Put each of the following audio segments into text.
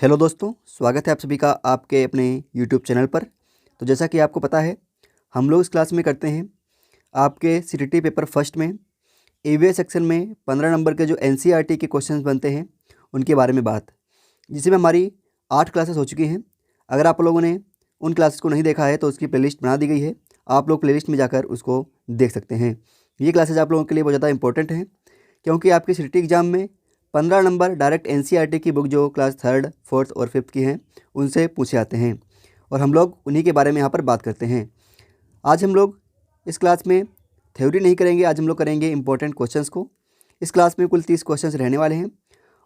Hello दोस्तों, स्वागत है आप सभी का आपके अपने यूट्यूब चैनल पर। तो जैसा कि आपको पता है, हम लोग इस क्लास में करते हैं आपके सीटीटी पेपर फर्स्ट में ईवीएस सेक्शन में 15 नंबर के जो एनसीईआरटी के क्वेश्चंस बनते हैं उनके बारे में बात, जिसमें हमारी 8 क्लासेस हो चुकी हैं। अगर आप लोगों ने उन क्लासेस को नहीं देखा है तो उसकी प्लेलिस्ट बना दी गई है, आप लोग प्लेलिस्ट में जाकर उसको देख सकते हैं। ये क्लासेज आप लोगों के लिए बहुत ज़्यादा इंपॉर्टेंट हैं, क्योंकि आपके सीटीटी एग्ज़ाम में 15 नंबर डायरेक्ट एनसीईआरटी की बुक जो क्लास 3rd, 4th और 5th की हैं उनसे पूछे आते हैं, और हम लोग उन्हीं के बारे में यहाँ पर बात करते हैं। आज हम लोग इस क्लास में थ्योरी नहीं करेंगे, आज हम लोग करेंगे इंपॉर्टेंट क्वेश्चंस को। इस क्लास में कुल 30 क्वेश्चंस रहने वाले हैं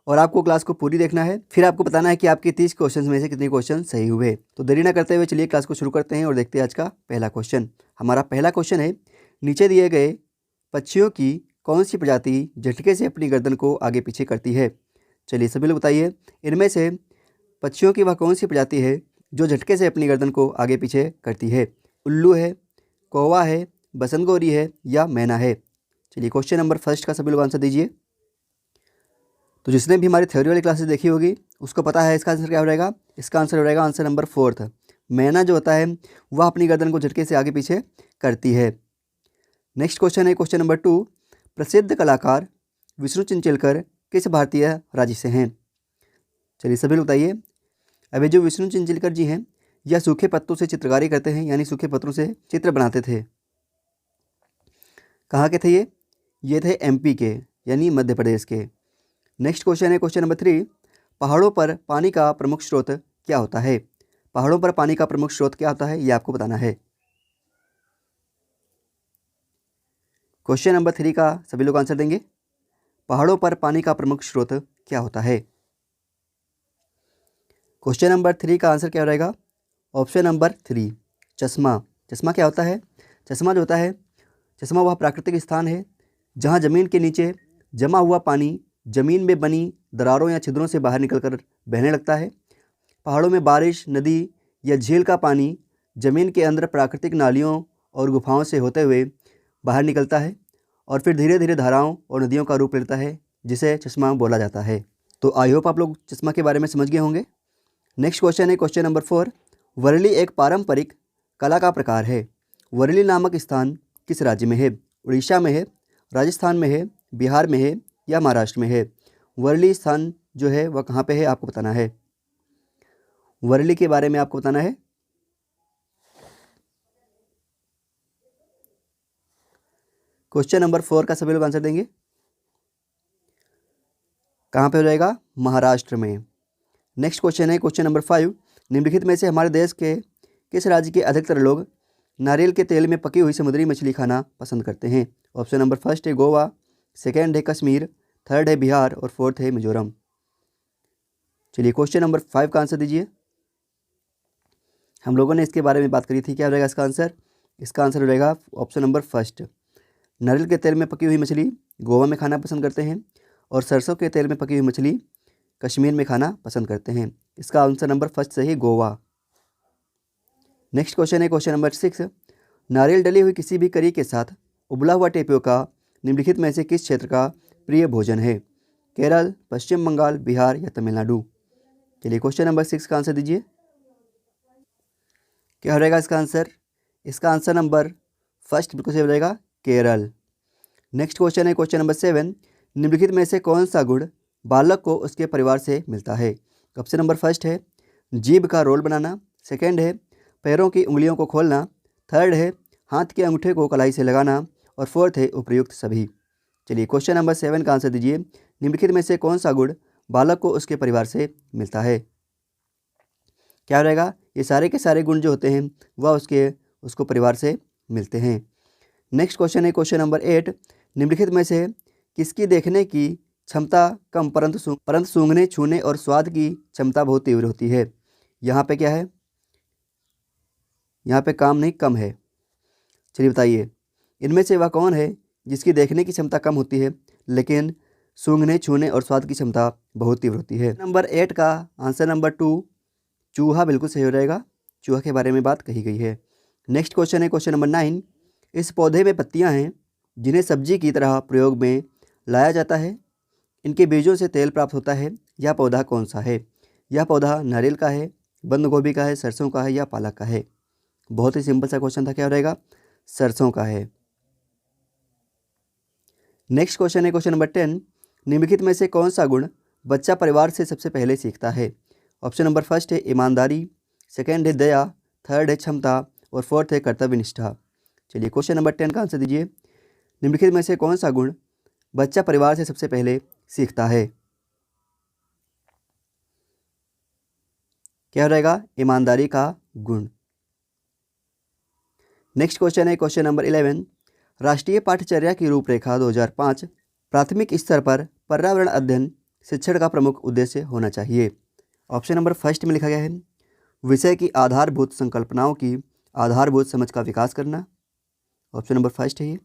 और आपको क्लास को पूरी देखना है, फिर आपको बताना है कि आपके 30 क्वेश्चंस में से कितने क्वेश्चन सही हुए। तो देरी ना करते हुए चलिए क्लास को शुरू करते हैं और देखते हैं आज का पहला क्वेश्चन। हमारा पहला क्वेश्चन है, नीचे दिए गए पक्षियों की कौन सी प्रजाति झटके से अपनी गर्दन को आगे पीछे करती है? चलिए सभी लोग बताइए, इनमें से पक्षियों की वह कौन सी प्रजाति है जो झटके से अपनी गर्दन को आगे पीछे करती है? उल्लू है, कौवा है, बसंतगौरी है या मैना है? चलिए क्वेश्चन नंबर फर्स्ट का सभी लोग आंसर दीजिए। तो जिसने भी हमारी थ्योरी वाली क्लासेस देखी होगी उसको पता है इसका आंसर क्या हो रहेगा। इसका आंसर हो रहेगा आंसर नंबर 4th। मैना जो होता है वह अपनी गर्दन को झटके से आगे पीछे करती है। नेक्स्ट क्वेश्चन है क्वेश्चन नंबर 2, प्रसिद्ध कलाकार विष्णु चिंचिलकर किस भारतीय राज्य से हैं? चलिए सभी लोग बताइए। अब ये जो विष्णु चिंचिलकर जी हैं यह सूखे पत्तों से चित्रकारी करते हैं, यानी सूखे पत्तों से चित्र बनाते थे। कहाँ के थे ये थे एमपी के, यानी मध्य प्रदेश के। नेक्स्ट क्वेश्चन है क्वेश्चन नंबर 3, पहाड़ों पर पानी का प्रमुख स्रोत क्या होता है? पहाड़ों पर पानी का प्रमुख स्रोत क्या होता है ये आपको बताना है। क्वेश्चन नंबर 3 का सभी लोग आंसर देंगे। पहाड़ों पर पानी का प्रमुख स्रोत क्या होता है? क्वेश्चन नंबर 3 का आंसर क्या रहेगा? ऑप्शन नंबर 3, चश्मा। चश्मा क्या होता है? चश्मा जो होता है, चश्मा वह प्राकृतिक स्थान है जहाँ ज़मीन के नीचे जमा हुआ पानी ज़मीन में बनी दरारों या छिद्रों से बाहर निकलकर बहने लगता है। पहाड़ों में बारिश, नदी या झील का पानी ज़मीन के अंदर प्राकृतिक नालियों और गुफाओं से होते हुए बाहर निकलता है और फिर धीरे धीरे धाराओं और नदियों का रूप लेता है, जिसे चश्मा बोला जाता है। तो आई होप आप लोग चश्मा के बारे में समझ गए होंगे। नेक्स्ट क्वेश्चन है क्वेश्चन नंबर 4, वर्ली एक पारंपरिक कला का प्रकार है। वर्ली नामक स्थान किस राज्य में है? उड़ीसा में है, राजस्थान में है, बिहार में है या महाराष्ट्र में है? वर्ली स्थान जो है वह कहाँ पे है आपको बताना है। वर्ली के बारे में आपको बताना है। क्वेश्चन नंबर 4 का सभी लोग आंसर देंगे। कहाँ पे हो जाएगा? महाराष्ट्र में। नेक्स्ट क्वेश्चन है क्वेश्चन नंबर 5, निम्नलिखित में से हमारे देश के किस राज्य के अधिकतर लोग नारियल के तेल में पकी हुई समुद्री मछली खाना पसंद करते हैं? ऑप्शन नंबर फर्स्ट है गोवा, सेकेंड है कश्मीर, थर्ड है बिहार और फोर्थ है मिजोरम। चलिए क्वेश्चन नंबर 5 का आंसर दीजिए। हम लोगों ने इसके बारे में बात करी थी, क्या रहेगा इसका आंसर? इसका आंसर हो रहेगा ऑप्शन नंबर फर्स्ट, नारियल के तेल में पकी हुई मछली गोवा में खाना पसंद करते हैं और सरसों के तेल में पकी हुई मछली कश्मीर में खाना पसंद करते हैं। इसका आंसर नंबर फर्स्ट सही, गोवा। नेक्स्ट क्वेश्चन है क्वेश्चन नंबर 6, नारियल डली हुई किसी भी करी के साथ उबला हुआ टेपियोका निम्नलिखित में से किस क्षेत्र का प्रिय भोजन है? केरल, पश्चिम बंगाल, बिहार या तमिलनाडु? चलिए क्वेश्चन नंबर 6 का आंसर दीजिए। क्या हो रहेगा इसका आंसर? इसका आंसर नंबर फर्स्ट बिल्कुल सही हो जाएगा, केरल। नेक्स्ट क्वेश्चन है क्वेश्चन नंबर 7, निम्नलिखित में से कौन सा गुण बालक को उसके परिवार से मिलता है? ऑप्शन नंबर फर्स्ट है जीभ का रोल बनाना, सेकेंड है पैरों की उंगलियों को खोलना, थर्ड है हाथ के अंगूठे को कलाई से लगाना और फोर्थ है उपर्युक्त सभी। चलिए क्वेश्चन नंबर 7 का आंसर दीजिए। निम्नलिखित में से कौन सा गुण बालक को उसके परिवार से मिलता है? क्या रहेगा? ये सारे के सारे गुण जो होते हैं वह उसको परिवार से मिलते हैं। नेक्स्ट क्वेश्चन है क्वेश्चन नंबर 8, निम्नलिखित में से किसकी देखने की क्षमता कम परंतु सूंघने, छूने और स्वाद की क्षमता बहुत तीव्र होती है? यहाँ पे क्या है? यहाँ पे काम नहीं, कम है। चलिए बताइए, इनमें से वह कौन है जिसकी देखने की क्षमता कम होती है लेकिन सूंघने, छूने और स्वाद की क्षमता बहुत तीव्र होती है? नंबर 8 का आंसर नंबर 2, चूहा बिल्कुल सही हो जाएगा। चूहा के बारे में बात कही गई है। नेक्स्ट क्वेश्चन है क्वेश्चन नंबर 9, इस पौधे में पत्तियां हैं जिन्हें सब्जी की तरह प्रयोग में लाया जाता है, इनके बीजों से तेल प्राप्त होता है, यह पौधा कौन सा है? यह पौधा नारियल का है, बंद गोभी का है, सरसों का है या पालक का है? बहुत ही सिंपल सा क्वेश्चन था, क्या रहेगा? सरसों का है। नेक्स्ट क्वेश्चन है क्वेश्चन नंबर 10, निम्नलिखित में से कौन सा गुण बच्चा परिवार से सबसे पहले सीखता है? ऑप्शन नंबर फर्स्ट है ईमानदारी, सेकेंड है दया, थर्ड है क्षमता और फोर्थ है कर्तव्य निष्ठा। चलिए क्वेश्चन नंबर 10 का आंसर दीजिए। निम्नलिखित में से कौन सा गुण बच्चा परिवार से सबसे पहले सीखता है? क्या रहेगा? ईमानदारी का गुण। नेक्स्ट क्वेश्चन है क्वेश्चन नंबर 11, राष्ट्रीय पाठ्यचर्या की रूपरेखा 2005 प्राथमिक स्तर पर पर्यावरण अध्ययन शिक्षण का प्रमुख उद्देश्य होना चाहिए। ऑप्शन नंबर फर्स्ट में लिखा गया है विषय की आधारभूत संकल्पनाओं की आधारभूत समझ का विकास करना। ऑप्शन नंबर फर्स्ट है ये।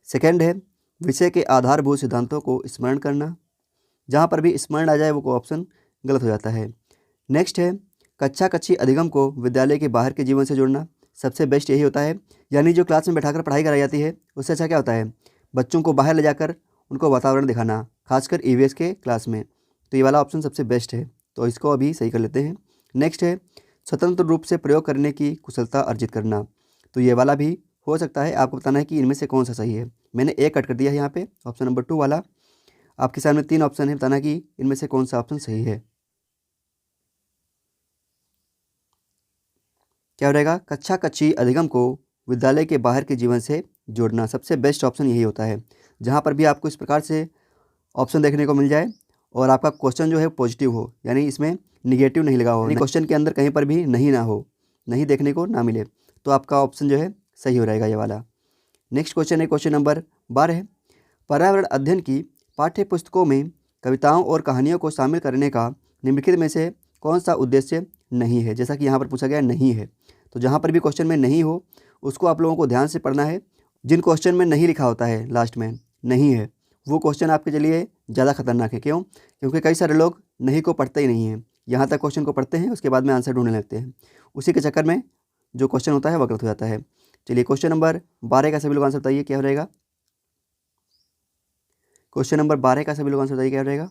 सेकेंड है विषय के आधारभूत सिद्धांतों को स्मरण करना। जहाँ पर भी स्मरण आ जाए वो ऑप्शन गलत हो जाता है। नेक्स्ट है कक्षा कक्षी अधिगम को विद्यालय के बाहर के जीवन से जोड़ना। सबसे बेस्ट यही होता है, यानी जो क्लास में बैठाकर पढ़ाई कराई जाती है उससे अच्छा क्या होता है, बच्चों को बाहर ले जाकर उनको वातावरण दिखाना, खासकर ईवीएस के क्लास में। तो ये वाला ऑप्शन सबसे बेस्ट है, तो इसको अभी सही कर लेते हैं। नेक्स्ट है स्वतंत्र रूप से प्रयोग करने की कुशलता अर्जित करना। तो ये वाला भी हो सकता है, आपको बताना है कि इनमें से कौन सा सही है। मैंने एक कट कर दिया है यहाँ पे, ऑप्शन नंबर 2 वाला। आपके सामने 3 ऑप्शन है, बताना कि इनमें से कौन सा ऑप्शन सही है। क्या रहेगा? कक्षा कक्षी अधिगम को विद्यालय के बाहर के जीवन से जोड़ना। सबसे बेस्ट ऑप्शन यही होता है। जहाँ पर भी आपको इस प्रकार से ऑप्शन देखने को मिल जाए और आपका क्वेश्चन जो है पॉजिटिव हो, यानी इसमें निगेटिव नहीं लगा हो, यानी क्वेश्चन के अंदर कहीं पर भी नहीं ना हो, नहीं देखने को ना मिले, तो आपका ऑप्शन जो है सही हो रहेगा ये वाला। नेक्स्ट क्वेश्चन है क्वेश्चन नंबर 12 है, पर्यावरण अध्ययन की पाठ्य पुस्तकों में कविताओं और कहानियों को शामिल करने का निम्नलिखित में से कौन सा उद्देश्य नहीं है? जैसा कि यहाँ पर पूछा गया नहीं है, तो जहाँ पर भी क्वेश्चन में नहीं हो उसको आप लोगों को ध्यान से पढ़ना है। जिन क्वेश्चन में नहीं लिखा होता है लास्ट में नहीं है, वो क्वेश्चन आपके लिए ज़्यादा खतरनाक है। क्यों? क्योंकि कई सारे लोग नहीं को पढ़ते ही नहीं हैं, यहाँ तक क्वेश्चन को पढ़ते हैं, उसके बाद में आंसर ढूंढने लगते हैं। उसी के चक्कर में जो क्वेश्चन होता है वह गलत हो जाता है। चलिए क्वेश्चन नंबर 12 का सभी लोग आंसर बताइए, क्या रहेगा? क्वेश्चन नंबर 12 का सभी लोग आंसर बताइए, क्या रहेगा?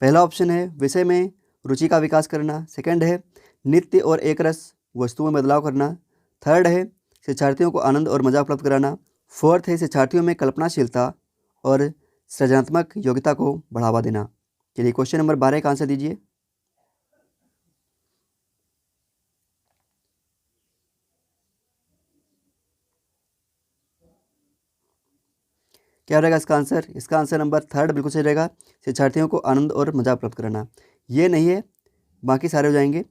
पहला ऑप्शन है विषय में रुचि का विकास करना। सेकंड है नित्य और एक रस वस्तुओं में बदलाव करना। थर्ड है शिक्षार्थियों को आनंद और मजा उपलब्ध कराना। फोर्थ है शिक्षार्थियों में कल्पनाशीलता और सृजनात्मक योग्यता को बढ़ावा देना। चलिए क्वेश्चन नंबर 12 का आंसर दीजिए। क्या रहेगा इसका आंसर? इसका आंसर नंबर 3 बिल्कुल सही रहेगा, शिक्षार्थियों को आनंद और मजा उपलब्ध कराना। ये नहीं है, बाकी सारे हो जाएंगे।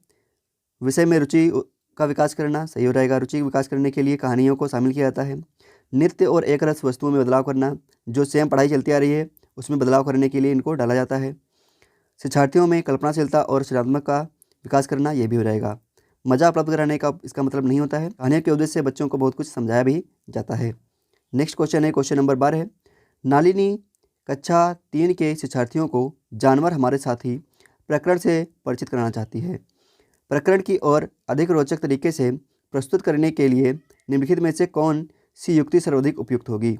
विषय में रुचि का विकास करना सही हो रहेगा। रुचि विकास करने के लिए कहानियों को शामिल किया जाता है। नित्य और एक रस वस्तुओं में बदलाव करना, जो सेम पढ़ाई चलती आ रही है उसमें बदलाव करने के लिए इनको डाला जाता है। शिक्षार्थियों में कल्पनाशीलता और सृजनात्मक का विकास करना, ये भी हो रहेगा। मजा उपलब्ध कराने का इसका मतलब नहीं होता है। कहानियों के उद्देश्य से बच्चों को बहुत कुछ समझाया भी जाता है। नेक्स्ट क्वेश्चन है क्वेश्चन नंबर 12 है, नालिनी कक्षा 3 के शिक्षार्थियों को जानवर हमारे साथी प्रकरण से परिचित कराना चाहती है। प्रकरण की और अधिक रोचक तरीके से प्रस्तुत करने के लिए निम्नलिखित में से कौन सी युक्ति सर्वाधिक उपयुक्त होगी?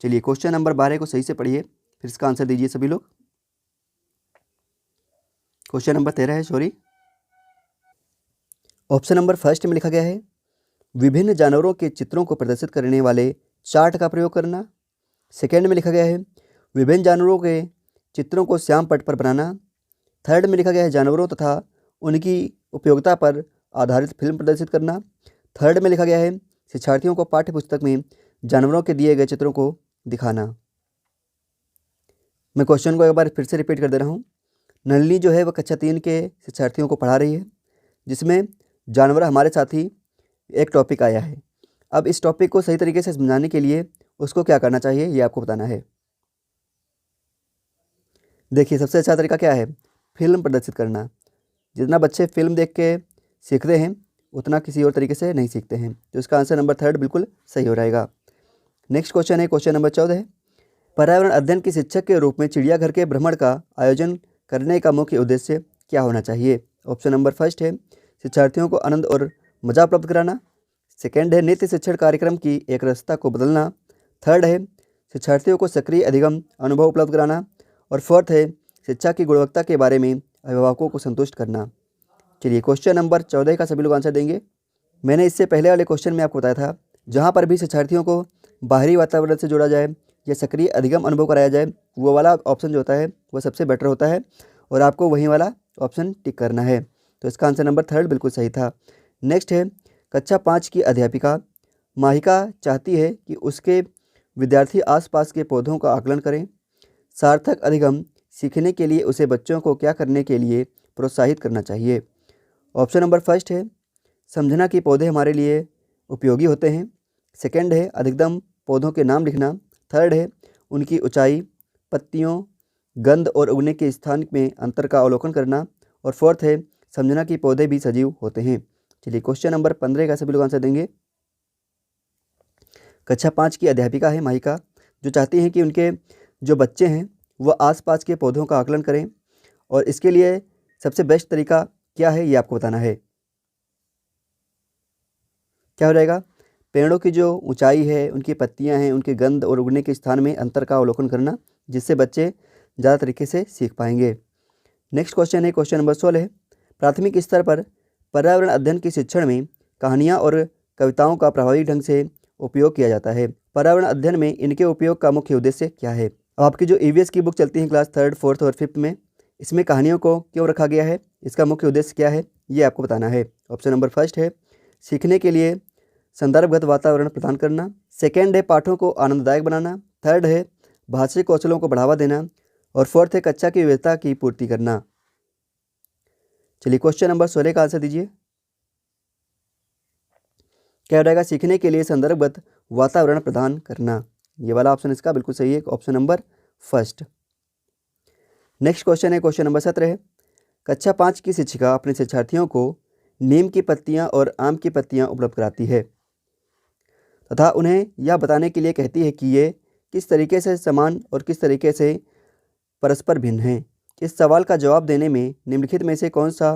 चलिए क्वेश्चन नंबर 12 को सही से पढ़िए, फिर इसका आंसर दीजिए सभी लोग। क्वेश्चन नंबर 13 है, सॉरी। ऑप्शन नंबर फर्स्ट में लिखा गया है विभिन्न जानवरों के चित्रों को प्रदर्शित करने वाले चार्ट का प्रयोग करना। सेकेंड में लिखा गया है विभिन्न जानवरों के चित्रों को श्याम पट पर बनाना। थर्ड में लिखा गया है जानवरों तथा उनकी उपयोगिता पर आधारित फिल्म प्रदर्शित करना। थर्ड में लिखा गया है शिक्षार्थियों को पाठ्य पुस्तक में जानवरों के दिए गए चित्रों को दिखाना। मैं क्वेश्चन को एक बार फिर से रिपीट कर दे रहा हूँ। नलिनी जो है वह कक्षा 3 के शिक्षार्थियों को पढ़ा रही है, जिसमें जानवर हमारे साथी एक टॉपिक आया है। अब इस टॉपिक को सही तरीके से समझाने के लिए उसको क्या करना चाहिए ये आपको बताना है। देखिए सबसे अच्छा तरीका क्या है, फिल्म प्रदर्शित करना। जितना बच्चे फिल्म देख के सीखते हैं उतना किसी और तरीके से नहीं सीखते हैं, तो इसका आंसर नंबर 3 बिल्कुल सही हो रहेगा। नेक्स्ट क्वेश्चन है क्वेश्चन नंबर 14 है, पर्यावरण अध्ययन के शिक्षक के रूप में चिड़ियाघर के भ्रमण का आयोजन करने का मुख्य उद्देश्य क्या होना चाहिए? ऑप्शन नंबर फर्स्ट है शिक्षार्थियों को आनंद और मजा उपलब्ध कराना। सेकेंड है नित्य शिक्षण कार्यक्रम की एक रसता को बदलना। थर्ड है शिक्षार्थियों को सक्रिय अधिगम अनुभव उपलब्ध कराना। और फोर्थ है शिक्षा की गुणवत्ता के बारे में अभिभावकों को संतुष्ट करना। चलिए क्वेश्चन नंबर 14 का सभी लोग आंसर देंगे। मैंने इससे पहले वाले क्वेश्चन में आपको बताया था, जहाँ पर भी शिक्षार्थियों को बाहरी वातावरण से जोड़ा जाए या सक्रिय अधिगम अनुभव कराया जाए, वो वाला ऑप्शन जो होता है वो सबसे बेटर होता है और आपको वही वाला ऑप्शन टिक करना है। तो इसका आंसर नंबर 3 बिल्कुल सही था। नेक्स्ट है, कक्षा 5 की अध्यापिका माहिका चाहती है कि उसके विद्यार्थी आसपास के पौधों का आकलन करें। सार्थक अधिगम सीखने के लिए उसे बच्चों को क्या करने के लिए प्रोत्साहित करना चाहिए? ऑप्शन नंबर फर्स्ट है, समझना कि पौधे हमारे लिए उपयोगी होते हैं। सेकंड है, अधिकतम पौधों के नाम लिखना। थर्ड है, उनकी ऊंचाई, पत्तियों, गंध और उगने के स्थान में अंतर का अवलोकन करना। और फोर्थ है, समझना कि पौधे भी सजीव होते हैं। चलिए क्वेश्चन नंबर 15 का सभी लोग आंसर देंगे। कक्षा 5 की अध्यापिका है माहिका, जो चाहती हैं कि उनके जो बच्चे हैं वह आसपास के पौधों का आकलन करें, और इसके लिए सबसे बेस्ट तरीका क्या है ये आपको बताना है। क्या हो जाएगा? पेड़ों की जो ऊंचाई है, उनकी पत्तियां हैं, उनके गंध और उगने के स्थान में अंतर का अवलोकन करना, जिससे बच्चे ज़्यादा तरीके से सीख पाएंगे। नेक्स्ट क्वेश्चन है क्वेश्चन नंबर 16। प्राथमिक स्तर पर पर्यावरण अध्ययन के शिक्षण में कहानियाँ और कविताओं का प्रभावी ढंग से उपयोग किया जाता है। पर्यावरण अध्ययन में इनके उपयोग का मुख्य उद्देश्य क्या है? अब आपकी जो EVS की बुक चलती है क्लास 3rd, 4th और 5th में, इसमें कहानियों को क्यों रखा गया है, इसका मुख्य उद्देश्य क्या है, ये आपको बताना है। ऑप्शन नंबर फर्स्ट है, सीखने के लिए संदर्भगत वातावरण प्रदान करना। सेकेंड है, पाठों को आनंददायक बनाना। थर्ड है, भाषाई कौशलों को बढ़ावा देना। और फोर्थ है, कक्षा की विविधता की पूर्ति करना। चलिए क्वेश्चन नंबर 16 का आंसर दीजिए। क्या हो जाएगा? सीखने के लिए संदर्भगत वातावरण प्रदान करना। ये वाला ऑप्शन इसका बिल्कुल सही है, option number first. Next question है क्वेश्चन नंबर 17 है, कक्षा 5 की शिक्षिका अपने शिक्षार्थियों को नीम की पत्तियां और आम की पत्तियां उपलब्ध कराती है तथा उन्हें यह बताने के लिए कहती है कि ये किस तरीके से समान और किस तरीके से परस्पर भिन्न हैं। इस सवाल का जवाब देने में निम्नलिखित में से कौन सा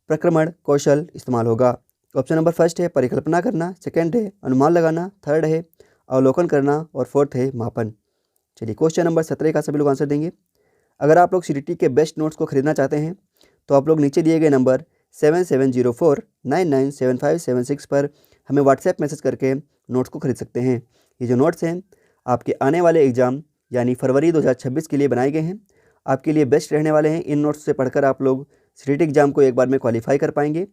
प्रक्रमण कौशल इस्तेमाल होगा? ऑप्शन नंबर फर्स्ट है, परिकल्पना करना। सेकंड है, अनुमान लगाना। थर्ड है, अवलोकन करना। और फोर्थ है, मापन। चलिए क्वेश्चन नंबर 17 का सभी लोग आंसर देंगे। अगर आप लोग CTT के बेस्ट नोट्स को खरीदना चाहते हैं तो आप लोग नीचे दिए गए नंबर 7704997576 पर हमें व्हाट्सएप मैसेज करके नोट्स को खरीद सकते हैं। ये जो नोट्स हैं आपके आने वाले एग्ज़ाम यानी फरवरी 2026 के लिए बनाए गए हैं, आपके लिए बेस्ट रहने वाले हैं। इन नोट्स से पढ़कर आप लोग CTT एग्ज़ाम को एक बार में क्वालिफाई कर पाएंगे।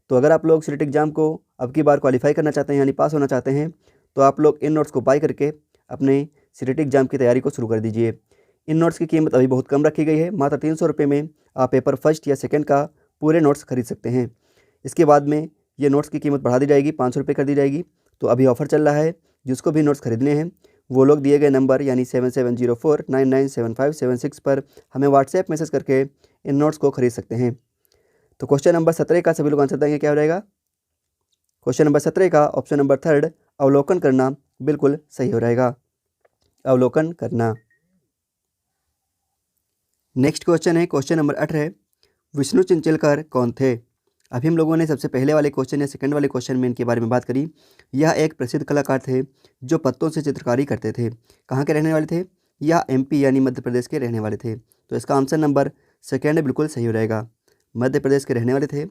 तो अगर आप लोग CTT एग्ज़ाम को अब की बार क्वालिफाई करना चाहते हैं यानी पास होना चाहते हैं, तो आप लोग इन नोट्स को बाय करके अपने CTT एग्ज़ाम की तैयारी को शुरू कर दीजिए। इन नोट्स की कीमत अभी बहुत कम रखी गई है, मात्र 300 रुपये में आप पेपर फर्स्ट या सेकंड का पूरे नोट्स खरीद सकते हैं। इसके बाद में ये नोट्स की कीमत बढ़ा दी जाएगी, 500 रुपये कर दी जाएगी। तो अभी ऑफर चल रहा है, जिसको भी नोट्स खरीदने हैं वो लोग दिए गए नंबर यानी 7704997576 पर हमें व्हाट्सएप मैसेज करके इन नोट्स को खरीद सकते हैं। तो क्वेश्चन नंबर 17 का सभी लोग आंसर देंगे। क्या हो जाएगा? क्वेश्चन नंबर 17 का ऑप्शन नंबर थर्ड, अवलोकन करना, बिल्कुल सही हो रहेगा। अवलोकन करना। नेक्स्ट क्वेश्चन है क्वेश्चन नंबर 18, विष्णु चिंचलकर कौन थे? अभी हम लोगों ने सबसे पहले वाले क्वेश्चन या सेकंड वाले क्वेश्चन में इनके बारे में बात करी। यह एक प्रसिद्ध कलाकार थे जो पत्तों से चित्रकारी करते थे। कहाँ के रहने वाले थे? यह MP यानी मध्य प्रदेश के रहने वाले थे। तो इसका आंसर नंबर सेकेंड बिल्कुल सही हो रहेगा। मध्य प्रदेश के रहने वाले थे,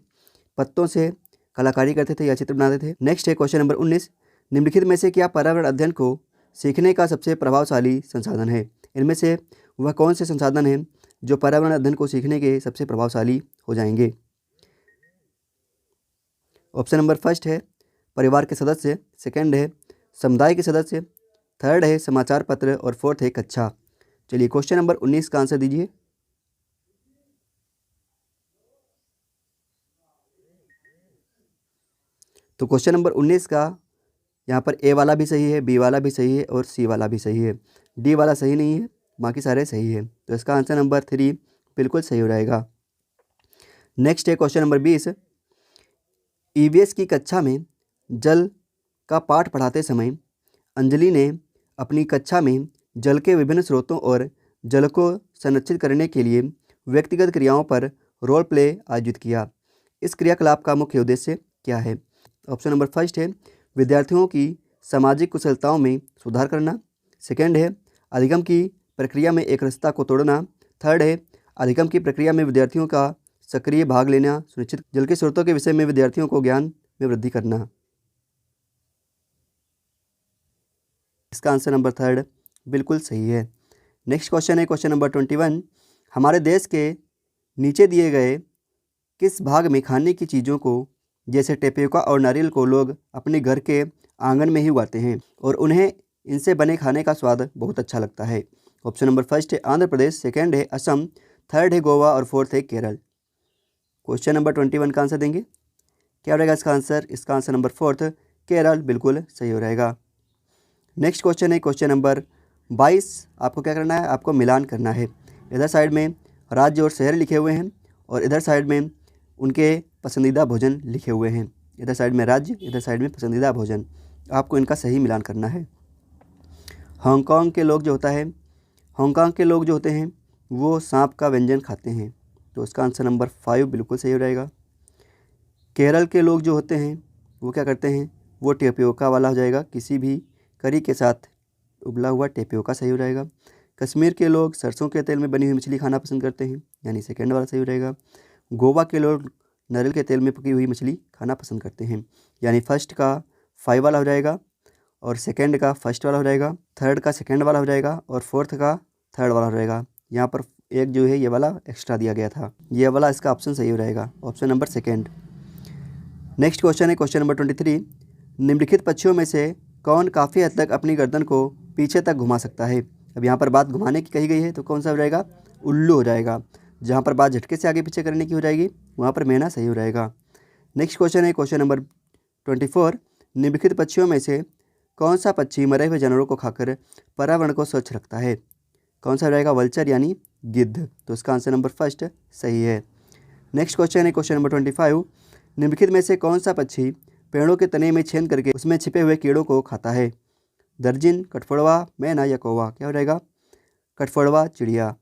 पत्तों से कलाकारी करते थे या चित्र बनाते थे। नेक्स्ट है क्वेश्चन नंबर 19, निम्नलिखित में से क्या पर्यावरण अध्ययन को सीखने का सबसे प्रभावशाली संसाधन है? इनमें से वह कौन से संसाधन हैं जो पर्यावरण अध्ययन को सीखने के सबसे प्रभावशाली हो जाएंगे? ऑप्शन नंबर फर्स्ट है, परिवार के सदस्य। सेकंड है, समुदाय के सदस्य। थर्ड है, समाचार पत्र। और फोर्थ है, कक्षा। चलिए क्वेश्चन नंबर 19 का आंसर दीजिए। तो क्वेश्चन नंबर 19 का यहाँ पर A वाला भी सही है, B वाला भी सही है और C वाला भी सही है। D वाला सही नहीं है, बाकी सारे सही है। तो इसका आंसर नंबर 3 बिल्कुल सही हो जाएगा। नेक्स्ट है क्वेश्चन नंबर 20, EVS की कक्षा में जल का पाठ पढ़ाते समय अंजलि ने अपनी कक्षा में जल के विभिन्न स्रोतों और जल को संरक्षित करने के लिए व्यक्तिगत क्रियाओं पर रोल प्ले आयोजित किया। इस क्रियाकलाप का मुख्य उद्देश्य क्या है? ऑप्शन नंबर फर्स्ट है, विद्यार्थियों की सामाजिक कुशलताओं में सुधार करना। सेकंड है, अधिगम की प्रक्रिया में एकरसता को तोड़ना। थर्ड है, अधिगम की प्रक्रिया में विद्यार्थियों का सक्रिय भाग लेना सुनिश्चित, जल के स्रोतों के विषय में विद्यार्थियों को ज्ञान में वृद्धि करना। इसका आंसर नंबर 3 बिल्कुल सही है। नेक्स्ट क्वेश्चन है क्वेश्चन नंबर 21। हमारे देश के नीचे दिए गए किस भाग में खाने की चीज़ों को जैसे टेपियोका और नारियल को लोग अपने घर के आंगन में ही उगाते हैं और उन्हें इनसे बने खाने का स्वाद बहुत अच्छा लगता है? ऑप्शन नंबर 1 है आंध्र प्रदेश, सेकंड है असम, थर्ड है गोवा और फोर्थ है केरल। क्वेश्चन नंबर 21 का आंसर देंगे, क्या रहेगा इसका आंसर? इसका आंसर नंबर 4 केरल बिल्कुल सही हो रहेगा। नेक्स्ट क्वेश्चन है क्वेश्चन नंबर 22। आपको क्या करना है? आपको मिलान करना है। इधर साइड में राज्य और शहर लिखे हुए हैं और इधर साइड में उनके पसंदीदा भोजन लिखे हुए हैं। इधर साइड में राज्य, इधर साइड में पसंदीदा भोजन। आपको इनका सही मिलान करना है। हांगकांग के लोग जो होते हैं वो सांप का व्यंजन खाते हैं, तो इसका आंसर नंबर 5 बिल्कुल सही हो जाएगा। केरल के लोग जो होते हैं वो क्या करते हैं? वो टेपियोका वाला हो जाएगा, किसी भी करी के साथ उबला हुआ टेपियोका सही हो जाएगा। कश्मीर के लोग सरसों के तेल में बनी हुई मछली खाना पसंद करते हैं, यानी सेकेंड वाला सही हो जाएगा। गोवा के लोग नारियल के तेल में पकी हुई मछली खाना पसंद करते हैं, यानी फर्स्ट का 5 वाला हो जाएगा और सेकंड का फर्स्ट वाला हो जाएगा, थर्ड का सेकंड वाला हो जाएगा और फोर्थ का थर्ड वाला हो जाएगा। यहाँ पर एक जो है ये वाला एक्स्ट्रा दिया गया था, ये वाला इसका ऑप्शन सही हो जाएगा, ऑप्शन नंबर 2। नेक्स्ट क्वेश्चन है क्वेश्चन नंबर 23। निम्नलिखित पक्षियों में से कौन काफ़ी हद तक अपनी गर्दन को पीछे तक घुमा सकता है? अब यहाँ पर बात घुमाने की कही गई है, तो कौन सा हो जाएगा? उल्लू हो जाएगा। जहाँ पर बात झटके से आगे पीछे करने की हो जाएगी वहाँ पर मैना सही हो जाएगा। नेक्स्ट क्वेश्चन है क्वेश्चन नंबर 24। निम्नलिखित पक्षियों में से कौन सा पक्षी मरे हुए जानवरों को खाकर पर्यावरण को स्वच्छ रखता है? कौन सा हो जाएगा? वल्चर यानी गिद्ध, तो इसका आंसर नंबर 1 सही है। नेक्स्ट क्वेश्चन है क्वेश्चन नंबर 25। निम्नलिखित में से कौन सा पक्षी पेड़ों के तने में छेद करके उसमें छिपे हुए कीड़ों को खाता है? दर्जिन, कठफोड़वा, मैना या कौवा? क्या हो जाएगा? कठफोड़वा चिड़िया।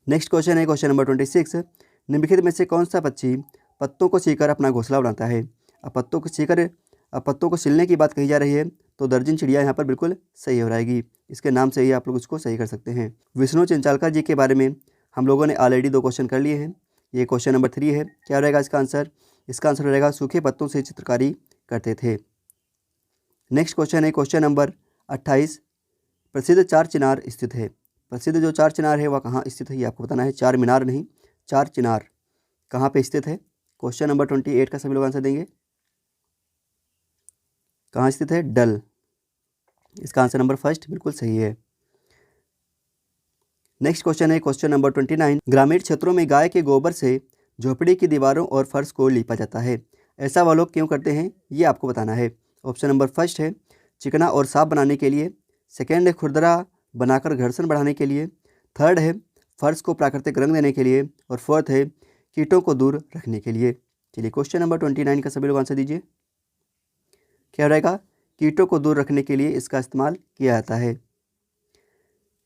नेक्स्ट क्वेश्चन है क्वेश्चन नंबर 26। निम्नलिखित में से कौन सा पक्षी पत्तों को छीकर अपना घोंसला बनाता है? अब पत्तों को छीलने की बात कही जा रही है, तो दर्जन चिड़िया यहाँ पर बिल्कुल सही हो जाएगी। इसके नाम से ही आप लोग उसको सही कर सकते हैं। विष्णु चिंचालकर जी के बारे में हम लोगों ने ऑलरेडी 2 क्वेश्चन कर लिए हैं। ये क्वेश्चन नंबर 3 है, क्या रहेगा इसका आंसर? इसका आंसर रहेगा सूखे पत्तों से चित्रकारी करते थे। नेक्स्ट क्वेश्चन है क्वेश्चन नंबर 28। प्रसिद्ध चार चिनार स्थित है। प्रसिद्ध जो चार चिनार है वह कहाँ स्थित है, ये आपको बताना है। चार मीनार नहीं, चार चिनार कहाँ पे स्थित है? क्वेश्चन नंबर 28 का सभी लोग आंसर देंगे। कहाँ स्थित है? डल। इसका आंसर नंबर 1 बिल्कुल सही है। नेक्स्ट क्वेश्चन है क्वेश्चन नंबर 29। ग्रामीण क्षेत्रों में गाय के गोबर से झोपड़ी की दीवारों और फर्श को लीपा जाता है, ऐसा वह लोग क्यों करते हैं, ये आपको बताना है। ऑप्शन नंबर 1 है चिकना और साफ बनाने के लिए, सेकेंड है खुरदरा बनाकर घर्षण बढ़ाने के लिए, थर्ड है फर्श को प्राकृतिक रंग देने के लिए और फोर्थ है कीटों को दूर रखने के लिए। चलिए क्वेश्चन नंबर 29 का सभी लोग आंसर दीजिए। क्या रहेगा? कीटों को दूर रखने के लिए इसका इस्तेमाल किया जाता है।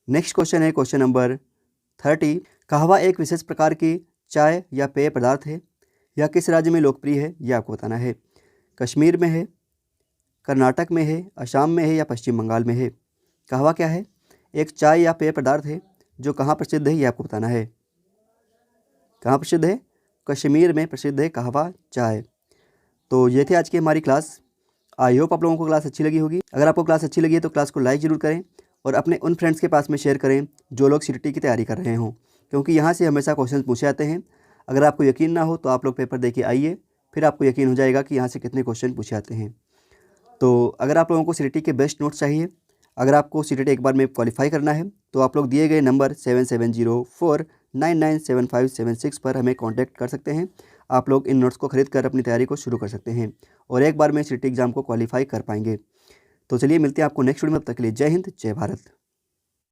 नेक्स्ट क्वेश्चन है क्वेश्चन नंबर 30। कहवा एक विशेष प्रकार की चाय या पेय पदार्थ है, यह किस राज्य में लोकप्रिय है, यह आपको बताना है। कश्मीर में है, कर्नाटक में है, असम में है या पश्चिम बंगाल में है? कहवा क्या है? एक चाय या पेय पदार्थ है जो कहाँ प्रसिद्ध है, ये आपको बताना है। कहाँ प्रसिद्ध है? कश्मीर में प्रसिद्ध है कहवा चाय। तो ये थी आज की हमारी क्लास। आई होप आप लोगों को क्लास अच्छी लगी होगी। अगर आपको क्लास अच्छी लगी है तो क्लास को लाइक ज़रूर करें और अपने उन फ्रेंड्स के पास में शेयर करें जो लोग सीटीटी की तैयारी कर रहे हों, क्योंकि यहाँ से हमेशा क्वेश्चन पूछे जाते हैं। अगर आपको यकीन ना हो तो आप लोग पेपर दे के आइए, फिर आपको यकीन हो जाएगा कि यहाँ से कितने क्वेश्चन पूछे जाते हैं। तो अगर आप लोगों को सीटीटी के बेस्ट नोट्स चाहिए, अगर आपको सीटीटी एक बार में क्वालिफाई करना है, तो आप लोग दिए गए नंबर 7704997576 पर हमें कांटेक्ट कर सकते हैं। आप लोग इन नोट्स को खरीद कर अपनी तैयारी को शुरू कर सकते हैं और एक बार में सीटीटी एग्ज़ाम को क्वालिफाई कर पाएंगे। तो चलिए मिलते हैं आपको नेक्स्ट वीडियो में, तब तक के लिए जय हिंद, जय भारत।